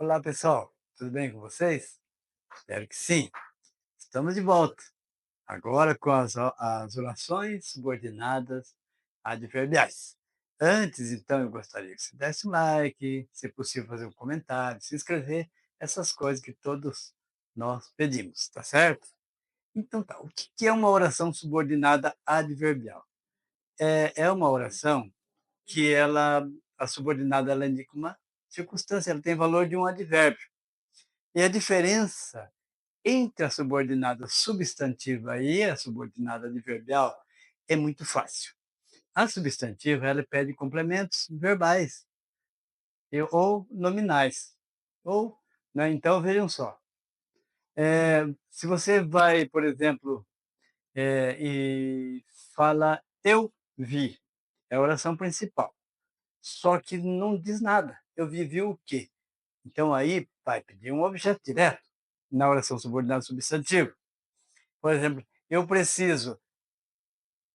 Olá, pessoal. Tudo bem com vocês? Espero que sim. Estamos de volta. Agora com as orações subordinadas adverbiais. Antes, então, eu gostaria que você desse um like, se possível fazer um comentário, se inscrever, essas coisas que todos nós pedimos, tá certo? Então tá, o que é uma oração subordinada adverbial? É uma oração que a subordinada, ela indica uma circunstância, ela tem valor de um advérbio. E a diferença entre a subordinada substantiva e a subordinada adverbial é muito fácil. A substantiva, ela pede complementos verbais ou nominais. Ou, né, então, vejam só. Se você vai, por exemplo, e fala eu vi, é a oração principal. Só que não diz nada. Eu vi o quê? Então aí vai pedir um objeto direto na oração subordinada substantiva. Por exemplo, eu preciso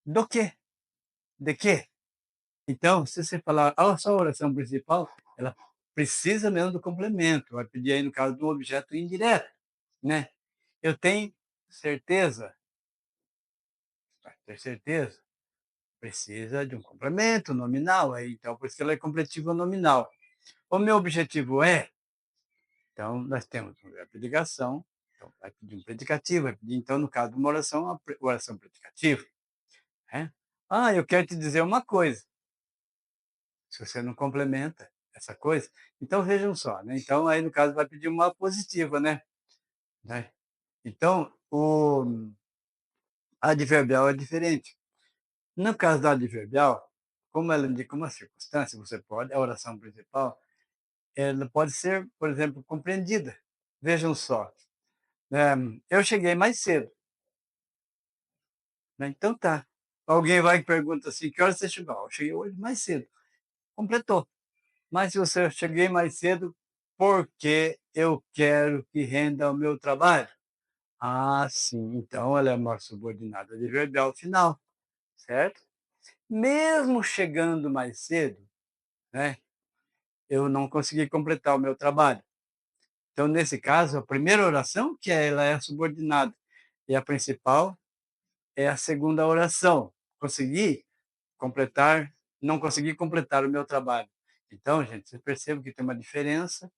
do quê? De quê? Então, se você falar a sua oração principal, ela precisa mesmo do complemento. Vai pedir aí, no caso, do objeto indireto, né? Eu tenho certeza, para ter certeza, precisa de um complemento nominal, aí, então, por isso que ela é completiva nominal. O meu objetivo é, então, nós temos um verbo de ligação, então vai pedir um predicativo, vai pedir, então, no caso de uma oração, uma oração predicativa, né? Ah, eu quero te dizer uma coisa. Se você não complementa essa coisa, então vejam só, né? Então aí no caso vai pedir uma positiva, né? Então o adverbial é diferente. No caso da adverbial, como ela indica uma circunstância, você pode, a oração principal, ela pode ser, por exemplo, compreendida. Vejam só, eu cheguei mais cedo, né? Então tá. Alguém vai e pergunta assim, que hora você chegou? Eu cheguei hoje mais cedo. Completou. Mas se você eu cheguei mais cedo, porque eu quero que renda o meu trabalho. Ah, sim, então ela é uma subordinada adverbial final, certo? Mesmo chegando mais cedo, né, eu não consegui completar o meu trabalho. Então, nesse caso, a primeira oração, ela é subordinada, e a principal é a segunda oração. Consegui completar, não consegui completar o meu trabalho. Então, gente, você percebe que tem uma diferença.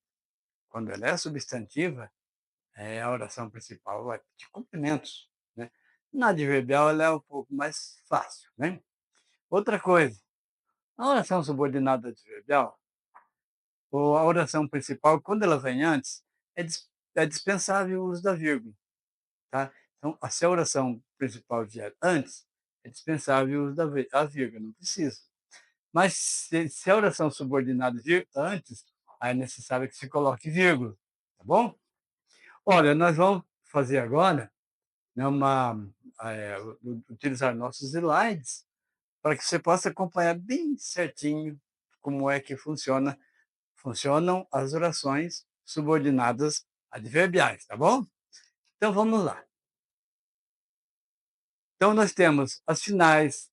Quando ela é substantiva, a oração principal vai pedir complementos, né? Na adverbial, ela é um pouco mais fácil, né? Outra coisa, a oração subordinada adverbial, ou a oração principal, quando ela vem antes, é dispensável o uso da vírgula, tá? Então, se a oração principal vier antes, é dispensável o uso a vírgula, não precisa. Mas se a oração subordinada vir antes, aí é necessário que se coloque vírgula, tá bom? Olha, nós vamos fazer agora, né, utilizar nossos slides para que você possa acompanhar bem certinho como é que funcionam as orações subordinadas adverbiais, tá bom? Então vamos lá. Então nós temos as finais,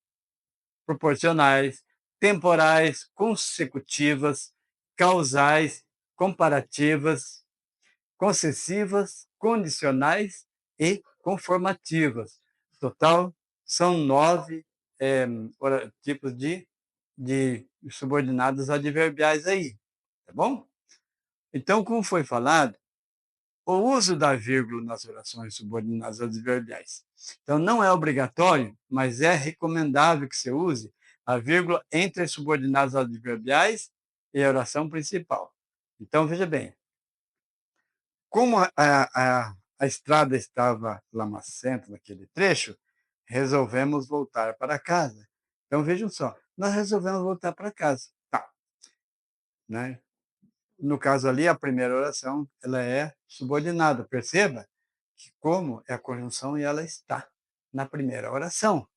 proporcionais, temporais, consecutivas, causais, comparativas, concessivas, condicionais e conformativas. Total, são 9 tipos de subordinados adverbiais aí, tá bom? Então, como foi falado, o uso da vírgula nas orações subordinadas adverbiais. Então, não é obrigatório, mas é recomendável que você use a vírgula entre as subordinadas adverbiais e a oração principal. Então, veja bem, como a estrada estava lamacenta naquele trecho, resolvemos voltar para casa. Então, vejam só, nós resolvemos voltar para casa. Tá, né? No caso ali, a primeira oração, ela é subordinada. Perceba que como é a conjunção e ela está na primeira oração.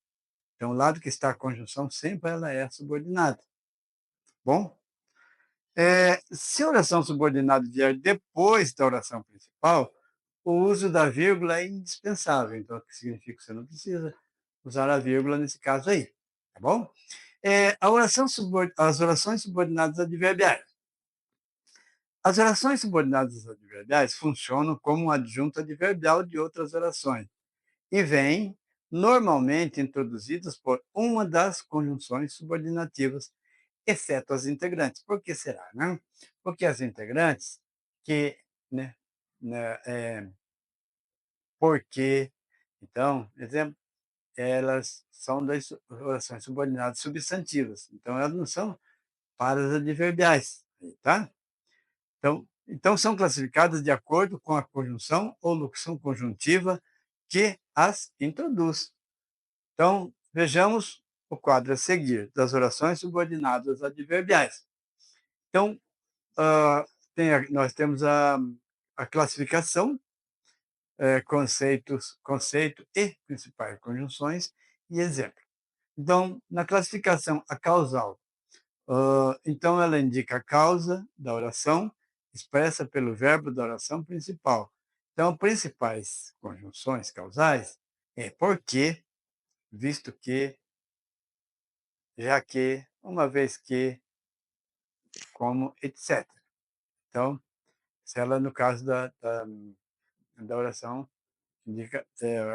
Então, o lado que está a conjunção, sempre ela é subordinada. Bom? Se a oração subordinada vier depois da oração principal, o uso da vírgula é indispensável. Então, o que significa que você não precisa usar a vírgula nesse caso aí. Tá bom? As orações subordinadas adverbiais. As orações subordinadas adverbiais funcionam como um adjunto adverbial de outras orações e vêm normalmente introduzidas por uma das conjunções subordinativas, exceto as integrantes. Por que será, né? Porque as integrantes que, né, porque, então, exemplo, elas são das orações subordinadas substantivas, então elas não são paras adverbiais, tá? Então são classificadas de acordo com a conjunção ou locução conjuntiva que as introduz. Então, vejamos o quadro a seguir das orações subordinadas adverbiais. Então, nós temos a classificação, conceito e principais conjunções e exemplo. Então, na classificação, a causal. Então, ela indica a causa da oração, expressa pelo verbo da oração principal. Então, principais conjunções causais é porque, visto que, já que, uma vez que, como, etc. Então, se ela, no caso da oração, indica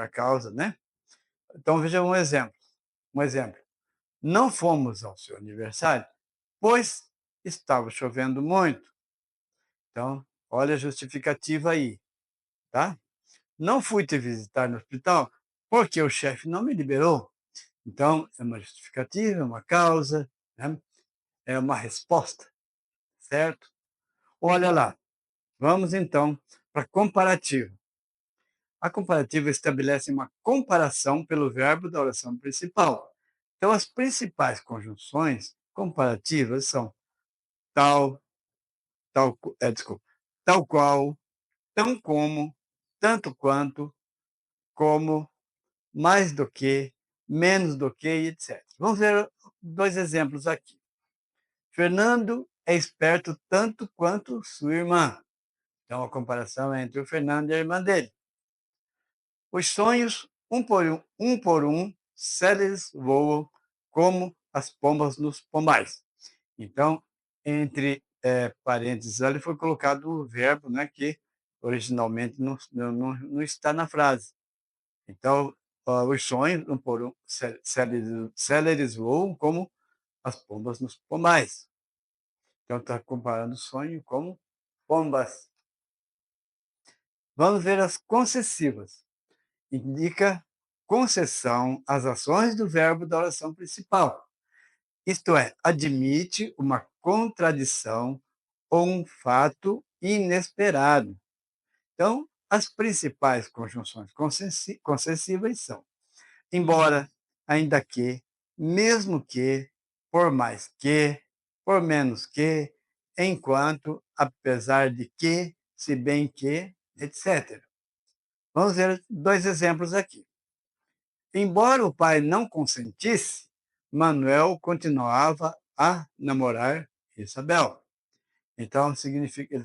a causa, né? Então, veja um exemplo. Um exemplo. Não fomos ao seu aniversário, pois estava chovendo muito. Então, olha a justificativa aí, tá? Não fui te visitar no hospital porque o chefe não me liberou. Então, é uma justificativa, é uma causa, né? É uma resposta, certo? Olha lá, vamos então para a comparativa. A comparativa estabelece uma comparação pelo verbo da oração principal. Então, as principais conjunções comparativas são tal, desculpa, tal qual, tão como, tanto quanto, como, mais do que, menos do que, etc. Vamos ver dois exemplos aqui. Fernando é esperto tanto quanto sua irmã. Então, a comparação é entre o Fernando e a irmã dele. Os sonhos, um por um, céleres voam como as pombas nos pombais. Então, entre parênteses, ali foi colocado o verbo, né, que originalmente não está na frase. Então, os sonhos, um por um, céleres voam como as pombas nos pombais. Então, está comparando sonho com pombas. Vamos ver as concessivas. Indica concessão às ações do verbo da oração principal. Isto é, admite uma contradição ou um fato inesperado. Então, as principais conjunções concessivas são embora, ainda que, mesmo que, por mais que, por menos que, enquanto, apesar de que, se bem que, etc. Vamos ver dois exemplos aqui. Embora o pai não consentisse, Manuel continuava a namorar Isabel. Então, significa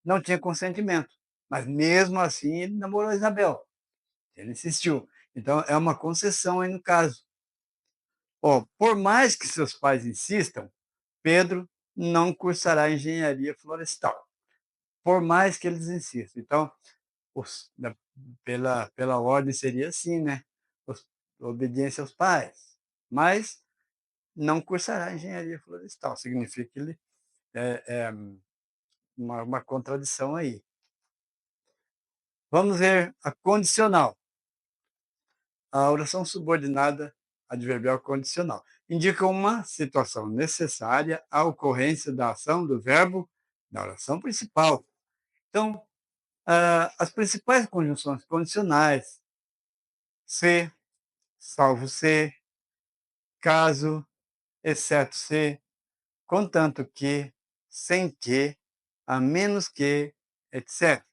não tinha consentimento, mas mesmo assim ele namorou Isabel. Ele insistiu. Então, é uma concessão aí no caso. Por mais que seus pais insistam, Pedro não cursará engenharia florestal. Por mais que eles insistam. Então, pela ordem seria assim, né? Obediência aos pais. Mas não cursará engenharia florestal. Significa que ele é uma contradição aí. Vamos ver a condicional. A oração subordinada adverbial condicional indica uma situação necessária à ocorrência da ação do verbo na oração principal. Então, as principais conjunções condicionais, se, salvo se, caso, exceto se, contanto que, sem que, a menos que, etc.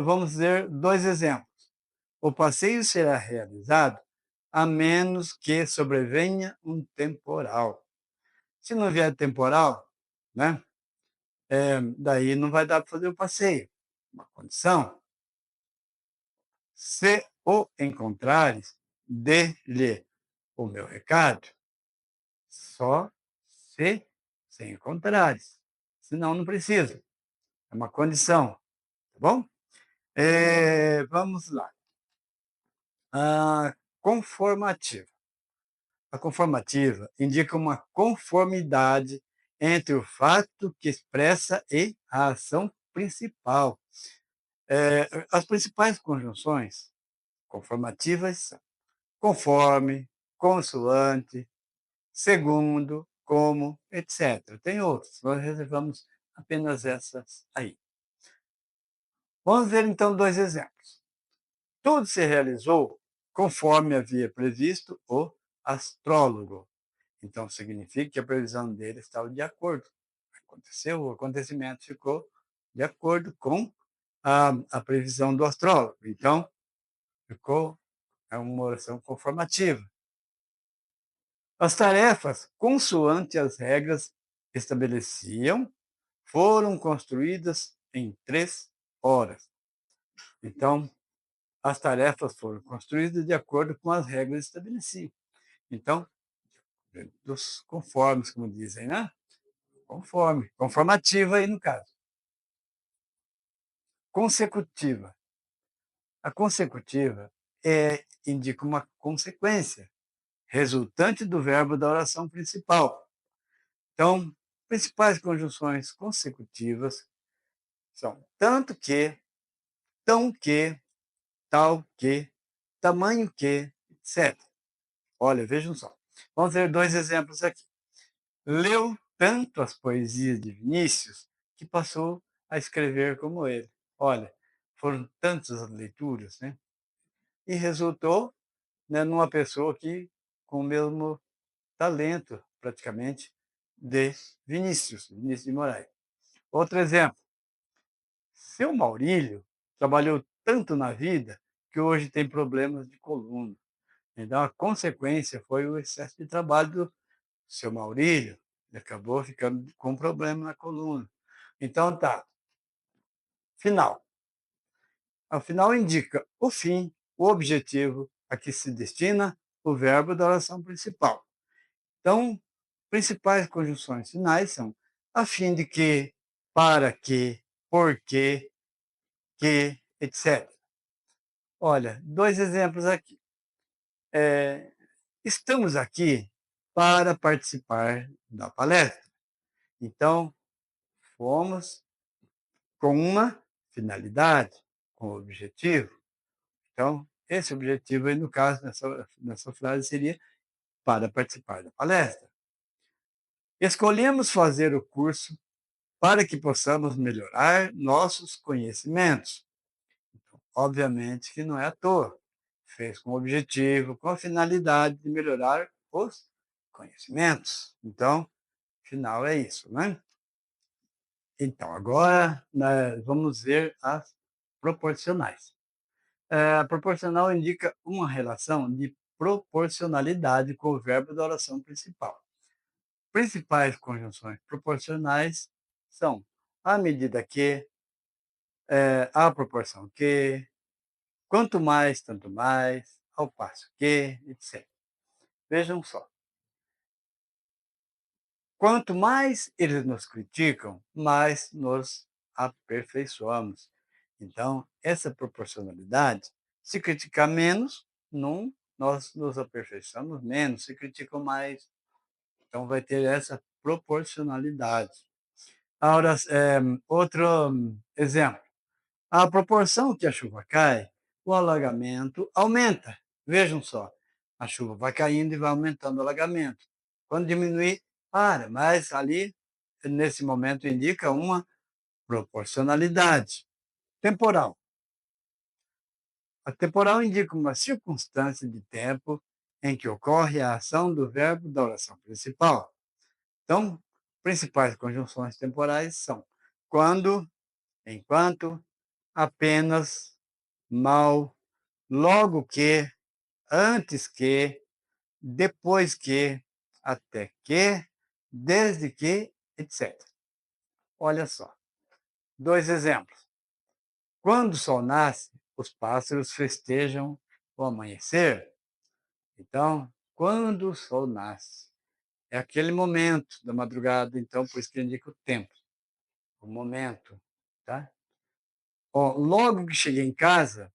Vamos ver dois exemplos. O passeio será realizado a menos que sobrevenha um temporal. Se não vier temporal, né, daí não vai dar para fazer o passeio. Uma condição. Se o encontrares, dê-lhe o meu recado. Só se sem contrários, senão não precisa, é uma condição, tá bom? Vamos lá. A conformativa. A conformativa indica uma conformidade entre o fato que expressa e a ação principal. As principais conjunções conformativas são conforme, consoante, segundo, como, etc. Tem outras, nós reservamos apenas essas aí. Vamos ver então 2 exemplos. Tudo se realizou conforme havia previsto o astrólogo. Então, significa que a previsão dele estava de acordo. Aconteceu, o acontecimento ficou de acordo com a previsão do astrólogo. Então, ficou uma oração conformativa. As tarefas, consoante as regras estabeleciam, foram construídas em 3 horas. Então, as tarefas foram construídas de acordo com as regras estabelecidas. Então, dos conformes, como dizem, né? Conforme, conformativa aí no caso. Consecutiva. A consecutiva indica uma consequência resultante do verbo da oração principal. Então, principais conjunções consecutivas são tanto que, tão que, tal que, tamanho que, etc. Olha, vejam só. Vamos ver 2 exemplos aqui. Leu tanto as poesias de Vinícius que passou a escrever como ele. Olha, foram tantas as leituras, né? E resultou, né, numa pessoa que com o mesmo talento, praticamente, de Vinícius de Moraes. Outro exemplo. Seu Maurílio trabalhou tanto na vida que hoje tem problemas de coluna. Então, a consequência foi o excesso de trabalho do seu Maurílio. Ele acabou ficando com problema na coluna. Então, tá. Final. Ao final indica o fim, o objetivo a que se destina o verbo da oração principal. Então, principais conjunções finais são a fim de que, para que, porque, que, etc. Olha, 2 exemplos aqui. Estamos aqui para participar da palestra. Então, fomos com uma finalidade, com um objetivo. Então, esse objetivo aí, no caso, nessa frase, seria para participar da palestra. Escolhemos fazer o curso para que possamos melhorar nossos conhecimentos. Então, obviamente que não é à toa. Fez com o objetivo, com a finalidade de melhorar os conhecimentos. Então, final é isso, né? Então, agora vamos ver as proporcionais. A proporcional indica uma relação de proporcionalidade com o verbo da oração principal. Principais conjunções proporcionais são à medida que, à proporção que, quanto mais, tanto mais, ao passo que, etc. Vejam só. Quanto mais eles nos criticam, mais nos aperfeiçoamos. Então, essa proporcionalidade, se criticar menos, não, nós nos aperfeiçoamos menos, se criticam mais. Então, vai ter essa proporcionalidade. Agora, outro exemplo. À proporção que a chuva cai, o alagamento aumenta. Vejam só, a chuva vai caindo e vai aumentando o alagamento. Quando diminuir, para, mas ali, nesse momento, indica uma proporcionalidade. Temporal. A temporal indica uma circunstância de tempo em que ocorre a ação do verbo da oração principal. Então, principais conjunções temporais são quando, enquanto, apenas, mal, logo que, antes que, depois que, até que, desde que, etc. Olha só, 2 exemplos. Quando o sol nasce, os pássaros festejam o amanhecer. Então, quando o sol nasce, é aquele momento da madrugada, então por isso que indica o tempo, o momento, tá? Ó, logo que cheguei em casa,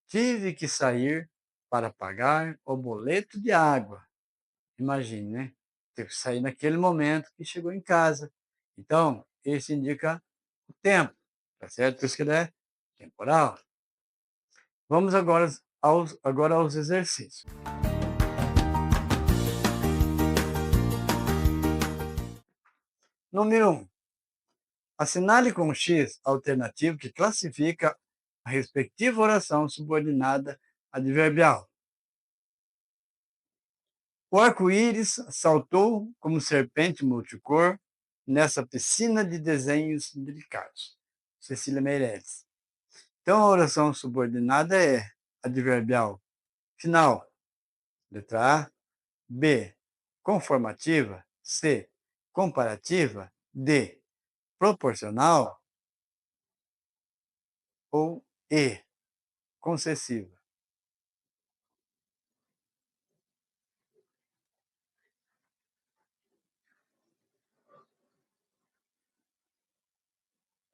tive que sair para pagar o boleto de água. Imagine, né? Teve que sair naquele momento que chegou em casa. Então, esse indica o tempo, tá certo? Por isso que ele é temporal. Vamos agora aos exercícios. Número 1. Assinale com X a alternativa que classifica a respectiva oração subordinada adverbial. O arco-íris saltou como serpente multicor nessa piscina de desenhos delicados. Cecília Meirelles. Então, a oração subordinada é adverbial final, letra A. B, conformativa. C, comparativa. D, proporcional. Ou E, concessiva.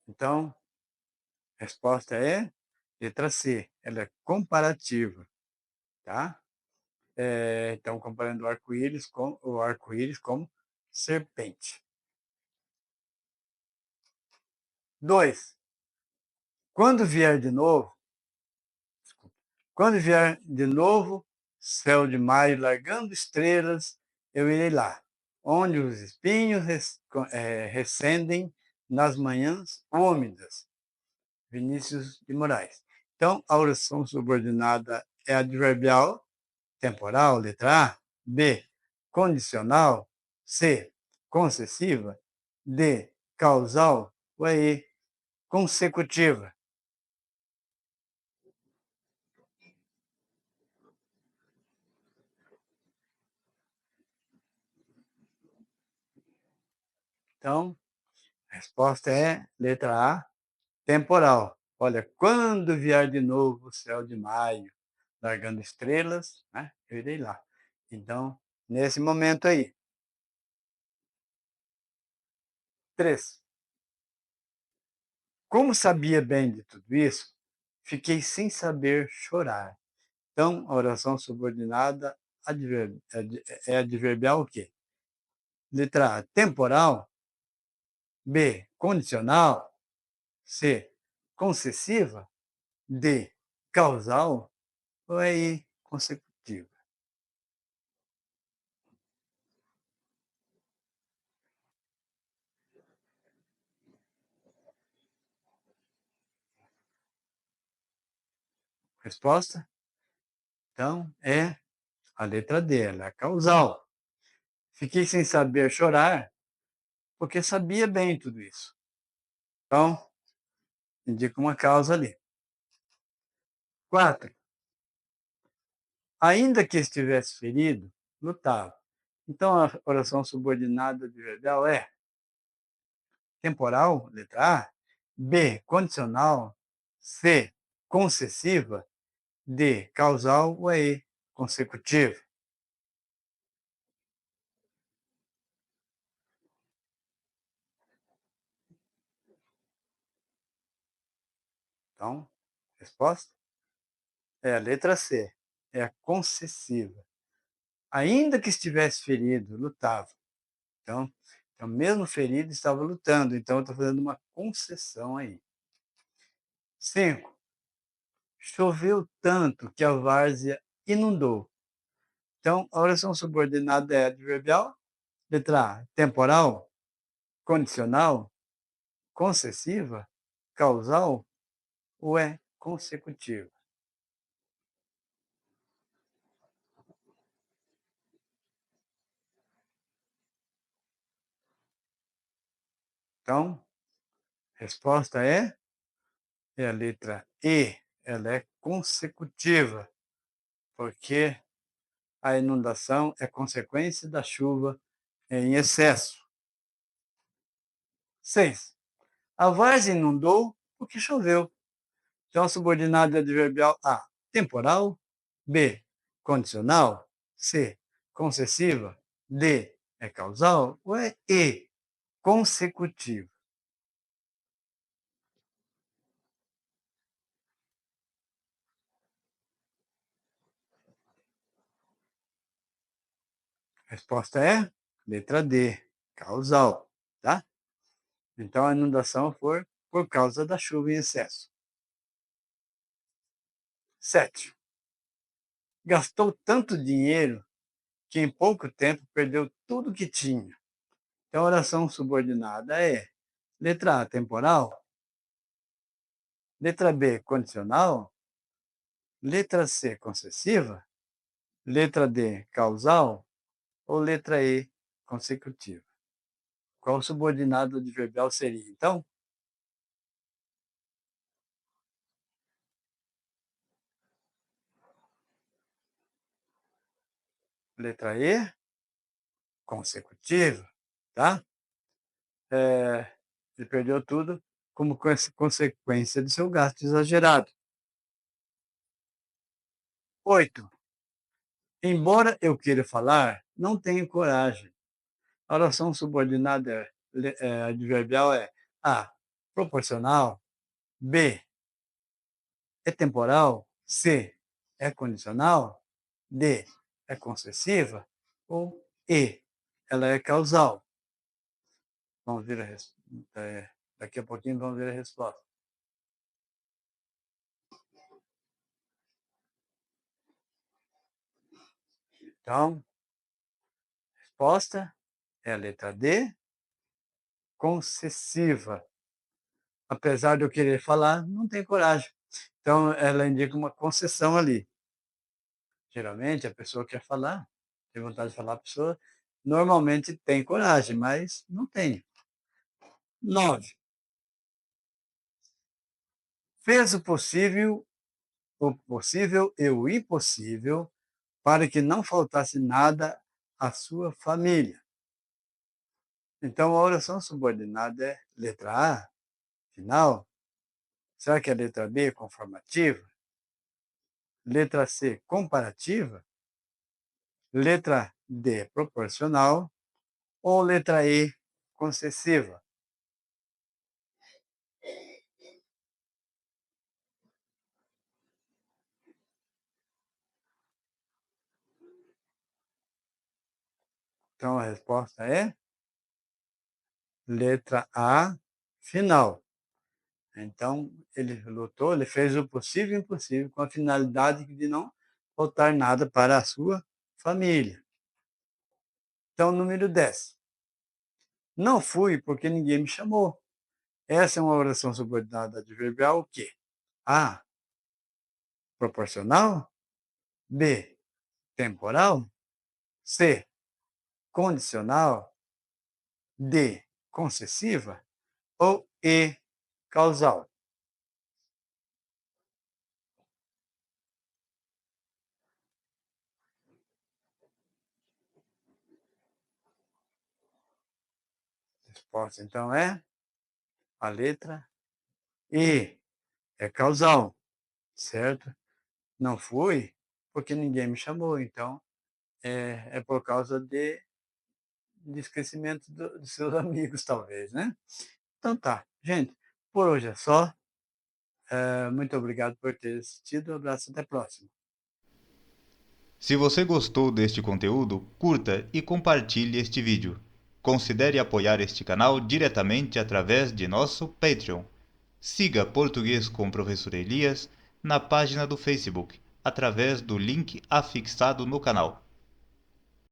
Então, a resposta é letra C, ela é comparativa, tá? Então, comparando o arco-íris com serpente. 2. Quando vier de novo, quando vier de novo, céu de maio largando estrelas, eu irei lá, onde os espinhos recendem nas manhãs úmidas. Vinícius de Moraes. Então, a oração subordinada é adverbial, temporal, letra A. B, condicional. C, concessiva. D, causal. Ou E, consecutiva. Então, a resposta é letra A, temporal. Olha, quando vier de novo o céu de maio, largando estrelas, né, eu irei lá. Então, nesse momento aí. 3. Como sabia bem de tudo isso, fiquei sem saber chorar. Então, a oração subordinada é adverbial o quê? Letra A, temporal. B, condicional. C, concessiva. D, causal. Ou é I, consecutiva? Resposta? Então, é a letra D, ela é causal. Fiquei sem saber chorar porque sabia bem tudo isso. Então, indica uma causa ali. 4. Ainda que estivesse ferido, lutava. Então, a oração subordinada adverbial é temporal, letra A. B, condicional. C, concessiva. D, causal. Ou E, consecutiva. Então, resposta é a letra C, é a concessiva. Ainda que estivesse ferido, lutava. Então, mesmo ferido, estava lutando. Então, eu estou fazendo uma concessão aí. 5. Choveu tanto que a várzea inundou. Então, a oração subordinada é adverbial. Letra A, temporal, condicional, concessiva, causal ou é consecutiva? Então, resposta é a letra E. Ela é consecutiva, porque a inundação é consequência da chuva em excesso. 6. A várzea inundou porque choveu. Então, subordinado é adverbial A, temporal. B, condicional. C, concessiva. D, É causal ou é e consecutivo? A resposta é letra D, causal, tá? Então a inundação foi por causa da chuva em excesso. 7. Gastou tanto dinheiro que em pouco tempo perdeu tudo que tinha. Então a oração subordinada é letra A, temporal, letra B, condicional, letra C, concessiva, letra D, causal ou letra E, consecutiva. Qual subordinado adverbial seria, então? Letra E, consecutiva, tá? Ele perdeu tudo como consequência do seu gasto exagerado. 8. Embora eu queira falar, não tenho coragem. A oração subordinada adverbial é A, proporcional, B, é temporal, C, é condicional, D, é concessiva ou E, ela é causal. Vamos ver daqui a pouquinho vamos ver a resposta. Então, a resposta é a letra D, concessiva. Apesar de eu querer falar, não tem coragem. Então, ela indica uma concessão ali. Geralmente, a pessoa quer falar, tem vontade de falar, a pessoa normalmente tem coragem, mas não tem. 9. Fez o possível e o impossível para que não faltasse nada à sua família. Então, a oração subordinada é letra A, final. Será que é letra B, conformativa? Letra C, comparativa? Letra D, proporcional? Ou letra E, concessiva? Então, a resposta é letra A, final. Então, ele lutou, ele fez o possível e o impossível com a finalidade de não faltar nada para a sua família. Então, número 10. Não fui porque ninguém me chamou. Essa é uma oração subordinada adverbial o quê? A, proporcional. B, temporal. C, condicional. D, concessiva. Ou E, causal. A resposta, então, é a letra E. É causal, certo? Não fui porque ninguém me chamou. Então, é por causa de esquecimento dos seus amigos, talvez, né? Então tá, gente, por hoje é só. Muito obrigado por ter assistido. Um abraço, até a próxima. Se você gostou deste conteúdo, curta e compartilhe este vídeo. Considere apoiar este canal diretamente através de nosso Patreon. Siga Português com o Professor Elias na página do Facebook, através do link afixado no canal.